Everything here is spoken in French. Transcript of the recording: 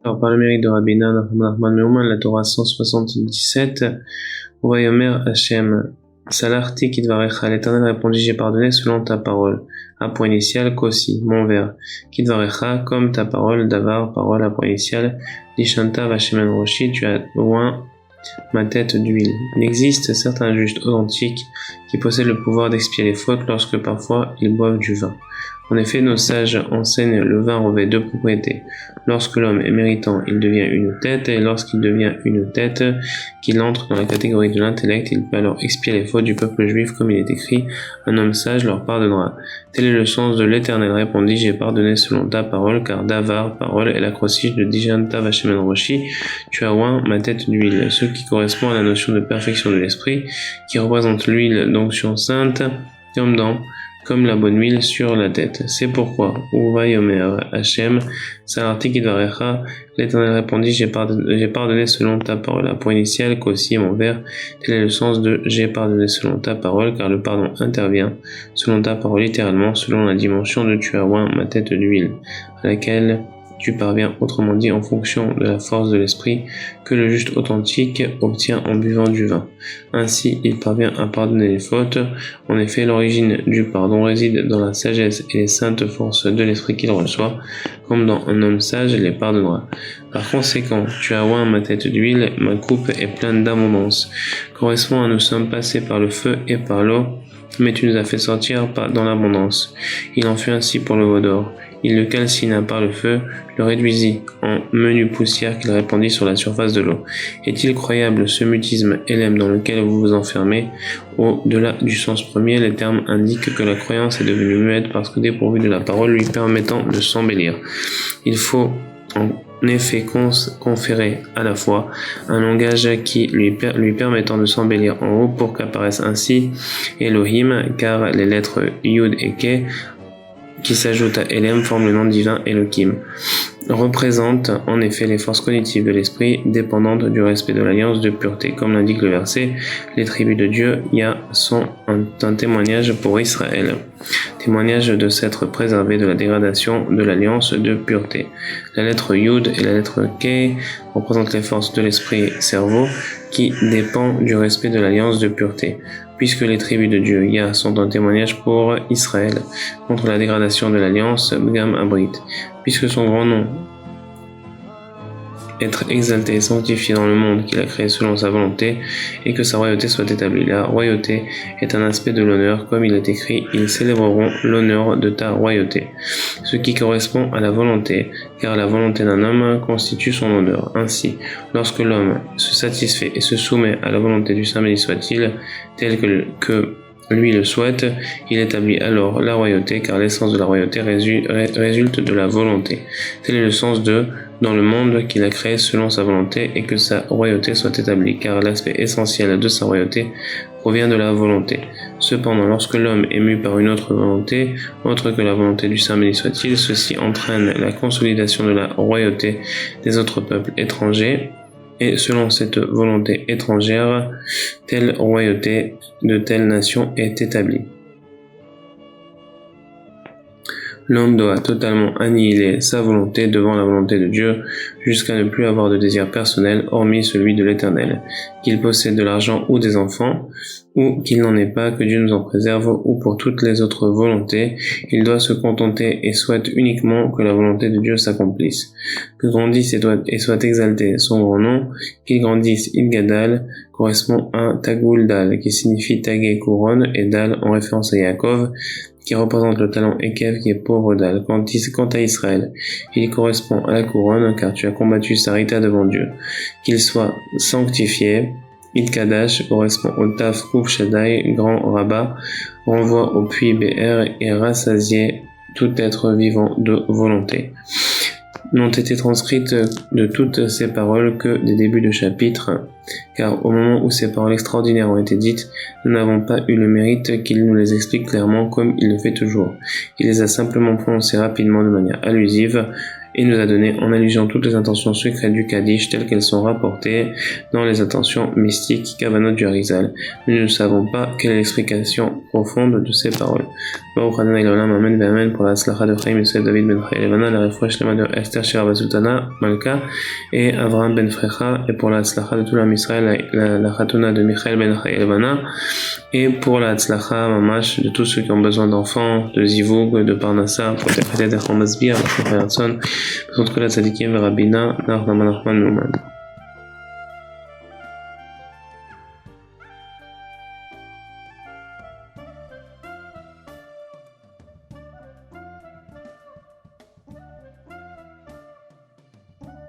Alors, par le mérite de Rabbi Nachman Meuman, la Torah 177, Vayomer Hashem, Salarti Kidvarecha, l'Éternel répondit, j'ai pardonné selon ta parole. À point initial, Kosi, mon vers. Kidvarecha, comme ta parole, Davar, parole à point initial, Lishanta Vashemen Roshi, tu as loin ma tête d'huile. Il existe certains justes authentiques qui possèdent le pouvoir d'expier les fautes lorsque parfois ils boivent du vin. En effet, nos sages enseignent le vin revêt deux propriétés. Lorsque l'homme est méritant, il devient une tête, et lorsqu'il devient une tête, qu'il entre dans la catégorie de l'intellect, il peut alors expier les fautes du peuple juif, comme il est écrit, un homme sage leur pardonnera. Tel est le sens de l'Éternel, répondit, j'ai pardonné selon ta parole, car Davar, parole, est l'acrostiche de Dijanta Vashemen Roshi, tu as oint ma tête d'huile, ce qui correspond à la notion de perfection de l'esprit, qui représente l'huile d'onction sainte, comme la bonne huile sur la tête. C'est pourquoi, Uva Yomer Hashem, Salarti Kidvarecha, l'Éternel répondit, j'ai pardonné selon ta parole. À point initial, Kosi, mon vers, tel est le sens de j'ai pardonné selon ta parole, car le pardon intervient selon ta parole, littéralement, selon la dimension de tu as oint ma tête d'huile, à laquelle tu parviens, autrement dit, en fonction de la force de l'esprit que le juste authentique obtient en buvant du vin. Ainsi, il parvient à pardonner les fautes. En effet, l'origine du pardon réside dans la sagesse et les saintes forces de l'esprit qu'il reçoit, comme dans un homme sage les pardonnera. Par conséquent, tu as oint ma tête d'huile, ma coupe est pleine d'abondance. Correspond à nous sommes passés par le feu et par l'eau, mais tu nous as fait sortir dans l'abondance. Il en fut ainsi pour le veau d'or. Il le calcina par le feu, le réduisit en menue poussière qu'il répandit sur la surface de l'eau. Est-il croyable ce mutisme élème dans lequel vous vous enfermez? Au-delà du sens premier, les termes indiquent que la croyance est devenue muette parce que dépourvue de la parole lui permettant de s'embellir. Il faut en effet conférer à la fois un langage qui lui permettant de s'embellir en haut pour qu'apparaisse ainsi Elohim, car les lettres Yud et Ke qui s'ajoute à Elem forme le nom divin Elohim, représente en effet les forces cognitives de l'esprit dépendantes du respect de l'alliance de pureté. Comme l'indique le verset, les tribus de Dieu sont un témoignage pour Israël, témoignage de s'être préservé de la dégradation de l'alliance de pureté. La lettre Yud et la lettre Kei représentent les forces de l'esprit cerveau qui dépend du respect de l'alliance de pureté. Puisque les tribus de Dieu, sont un témoignage pour Israël contre la dégradation de l'alliance Bgam Abrit. Puisque son grand nom, être exalté et sanctifié dans le monde qu'il a créé selon sa volonté, et que sa royauté soit établie. La royauté est un aspect de l'honneur, comme il est écrit, ils célébreront l'honneur de ta royauté, ce qui correspond à la volonté, car la volonté d'un homme constitue son honneur. Ainsi, lorsque l'homme se satisfait et se soumet à la volonté du Saint béni soit-il, tel que lui le souhaite, il établit alors la royauté, car l'essence de la royauté résulte de la volonté. Tel est le sens de dans le monde qu'il a créé selon sa volonté et que sa royauté soit établie, car l'aspect essentiel de sa royauté provient de la volonté. Cependant, lorsque l'homme est mu par une autre volonté, autre que la volonté du Saint béni soit-il, ceci entraîne la consolidation de la royauté des autres peuples étrangers, et selon cette volonté étrangère, telle royauté de telle nation est établie. L'homme doit totalement annihiler sa volonté devant la volonté de Dieu, jusqu'à ne plus avoir de désir personnel hormis celui de l'Éternel, qu'il possède de l'argent ou des enfants, ou qu'il n'en ait pas, que Dieu nous en préserve, ou pour toutes les autres volontés, il doit se contenter et souhaite uniquement que la volonté de Dieu s'accomplisse. Que grandisse et soit exalté son grand nom, qu'il grandisse Ilgadal, correspond à Tagul Dal, qui signifie Tagé couronne, et Dal en référence à Yaakov, qui représente le talent Ekev qui est pauvre d'Al. Quant à Israël, il correspond à la couronne, car tu as combattu Sarita devant Dieu. Qu'il soit sanctifié, Ilkadash correspond au Taf Kouf Shaddai, grand rabbin, renvoie au puits BR et rassasié tout être vivant de volonté. N'ont été transcrites de toutes ces paroles que des débuts de chapitre, car au moment où ces paroles extraordinaires ont été dites, nous n'avons pas eu le mérite qu'il nous les explique clairement comme il le fait toujours. Il les a simplement prononcées rapidement de manière allusive, et nous a donné en allusion toutes les intentions secrètes du Kaddish telles qu'elles sont rapportées dans les intentions mystiques Kavanot du Harizal. Nous ne savons pas quelle est l'explication profonde de ces paroles. Baruch Adonai L'Olam, Amen Amen pour la Tzlacha de Chaim Yosef David Ben Chaya Levana, la refouach Shlema de Esther Shira Sultana Malka et Avraham Ben Frecha, et pour la Tzlacha de tout l'Am Israël, la Chatuna de Michael Ben Chaya Levana, et pour la Tzlacha Mamash de tous ceux qui ont besoin d'enfants, de Zivug, de Parnassa, pour Tefetet de Chamasbir, pour Kol Tzadikim, Rabbina, Nar Nachman Meuman.